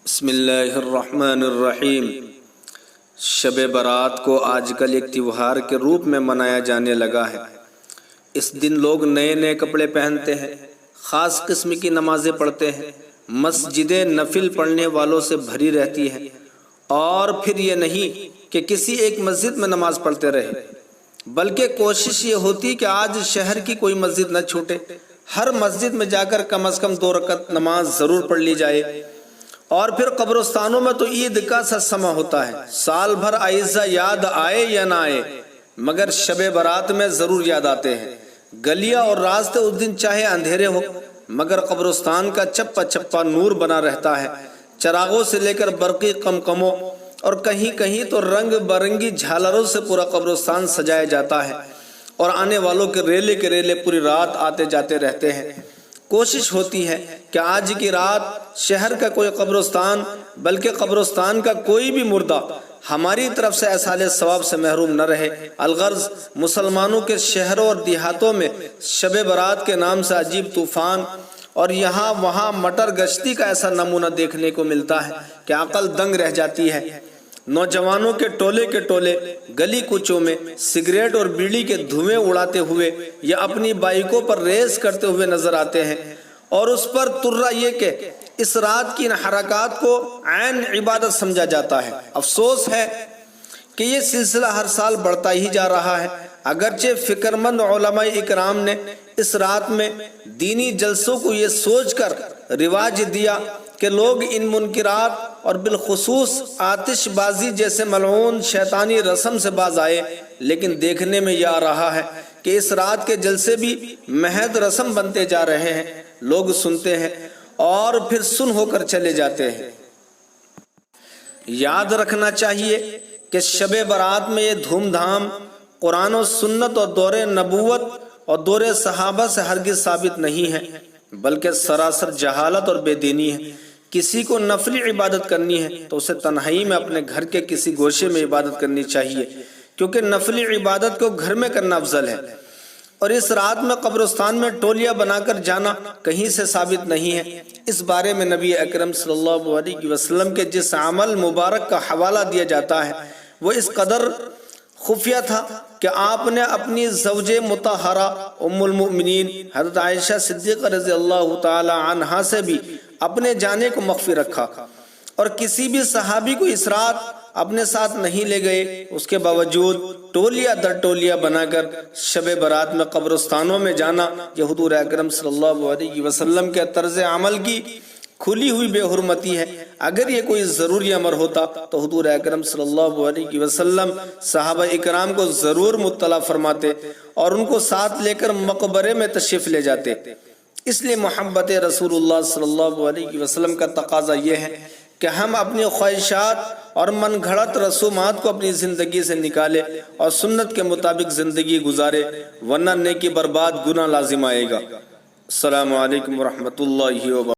بسم اللہ الرحمن الرحیم۔ شب برات کو آج کل ایک تہوار کے روپ میں منایا جانے لگا ہے۔ اس دن لوگ نئے نئے کپڑے پہنتے ہیں، خاص قسم کی نمازیں پڑھتے ہیں، مسجدیں نفل پڑھنے والوں سے بھری رہتی ہیں، اور پھر یہ نہیں کہ کسی ایک مسجد میں نماز پڑھتے رہے، بلکہ کوشش یہ ہوتی کہ آج شہر کی کوئی مسجد نہ چھوٹے، ہر مسجد میں جا کر کم از کم 2 رکعت نماز ضرور پڑھ لی جائے۔ اور پھر قبرستانوں میں تو عید کا سا سما ہوتا ہے، سال بھر آئزہ یاد آئے یا نہ آئے مگر شب برات میں ضرور یاد آتے ہیں۔ گلیاں اور راستے اس دن چاہے اندھیرے ہو مگر قبرستان کا چپا چپا نور بنا رہتا ہے، چراغوں سے لے کر برقی قمقموں اور کہیں کہیں تو رنگ برنگی جھالروں سے پورا قبرستان سجایا جاتا ہے، اور آنے والوں کے ریلے پوری رات آتے جاتے رہتے ہیں۔ کوشش ہوتی ہے کہ آج کی رات شہر کا کوئی قبرستان بلکہ قبرستان کا کوئی بھی مردہ ہماری طرف سے ایصال ثواب سے محروم نہ رہے۔ الغرض مسلمانوں کے شہروں اور دیہاتوں میں شب برات کے نام سے عجیب طوفان اور یہاں وہاں مٹر گشتی کا ایسا نمونہ دیکھنے کو ملتا ہے کہ عقل دنگ رہ جاتی ہے۔ نوجوانوں کے ٹولے گلی کوچوں میں سگریٹ اور بیڑی کے دھوئیں اڑاتے ہوئے یا اپنی بائیکوں پر ریس کرتے ہوئے نظر آتے ہیں، اور اس پر ترا یہ کہ اس رات کی ان حرکات کو عین عبادت سمجھا جاتا ہے۔ افسوس ہے کہ یہ سلسلہ ہر سال بڑھتا ہی جا رہا ہے، اگرچہ فکرمند علماء اکرام نے اس رات میں دینی جلسوں کو یہ سوچ کر رواج دیا کہ لوگ ان منکرات اور بالخصوص آتش بازی جیسے ملعون شیطانی رسم سے باز آئے، لیکن دیکھنے میں یہ آ رہا ہے کہ اس رات کے جلسے بھی محض رسم بنتے جا رہے ہیں۔ لوگ سنتے ہیں اور پھر سن ہو کر چلے جاتے ہیں۔ یاد رکھنا چاہیے کہ شب برات میں یہ دھوم دھام قرآن و سنت اور دور نبوت اور دور صحابہ سے ہرگز ثابت نہیں ہے، بلکہ سراسر جہالت اور بے دینی ہے۔ کسی کو نفلی عبادت کرنی ہے تو اسے تنہائی میں اپنے گھر کے کسی گوشے میں عبادت کرنی چاہیے، کیونکہ نفلی عبادت کو گھر میں کرنا افضل ہے۔ اور اس رات میں قبرستان میں ٹولیاں بنا کر جانا کہیں سے ثابت نہیں ہے۔ اس بارے میں نبی اکرم صلی اللہ علیہ وسلم کے جس عمل مبارک کا حوالہ دیا جاتا ہے وہ اس قدر خفیہ تھا کہ آپ نے اپنی زوج مطہرہ ام المؤمنین حضرت عائشہ صدیقہ رضی اللہ تعالی عنہا سے بھی اپنے جانے کو مخفی رکھا، اور کسی بھی صحابی کو اس رات اپنے ساتھ نہیں لے گئے۔ اس کے باوجود ٹولیاں در ٹولیاں بنا کر شب برات میں قبرستانوں میں جانا یہ حضور اکرم صلی اللہ علیہ وسلم کے طرز عمل کی کھلی ہوئی بے حرمتی ہے۔ اگر یہ کوئی ضروری امر ہوتا تو حضور اکرم صلی اللہ علیہ وسلم صحابہ اکرام کو ضرور مطلع فرماتے اور ان کو ساتھ لے کر مقبرے میں تشریف لے جاتے۔ اس لیے محبت رسول اللہ صلی اللہ علیہ وسلم کا تقاضا یہ ہے کہ ہم اپنی خواہشات اور من گھڑت رسومات کو اپنی زندگی سے نکالے اور سنت کے مطابق زندگی گزارے، ورنہ نیکی برباد گناہ لازم آئے گا۔ السلام علیکم ورحمۃ اللہ وبرکاتہ۔